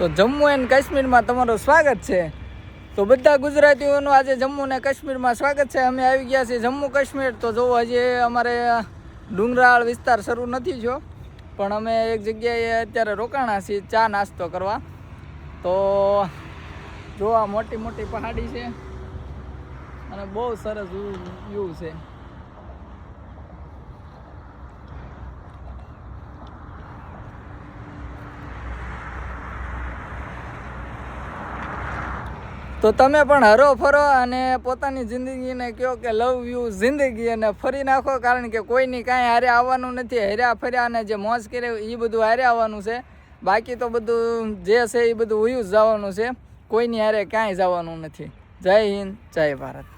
તો જમ્મુ એન્ડ કાશ્મીરમાં તમારું સ્વાગત છે। તો બધા ગુજરાતીઓનું આજે જમ્મુ ને કાશ્મીરમાં સ્વાગત છે। અમે આવી ગયા છીએ જમ્મુ કાશ્મીર। તો જો હજી અમારે ડુંગરાળ વિસ્તાર શરૂ નથી થયો, પણ અમે એક જગ્યાએ અત્યારે રોકાણા છીએ ચા નાસ્તો કરવા। તો જો આ મોટી મોટી પહાડી છે અને બહુ સરસ વ્યૂ છે। તો તમે પણ હરો ફરો અને પોતાની જિંદગીને કહો કે લવ યુ જિંદગી અને ફરી નાખો, કારણ કે કોઈની કાંઈ હારે આવવાનું નથી। હર્યા ફર્યા અને જે મોજ કરે એ બધું હારે આવવાનું છે, બાકી તો બધું જે છે એ બધું ઉયું જ જવાનું છે, કોઈની હારે કાંઈ જવાનું નથી। જય હિન્દ, જય ભારત।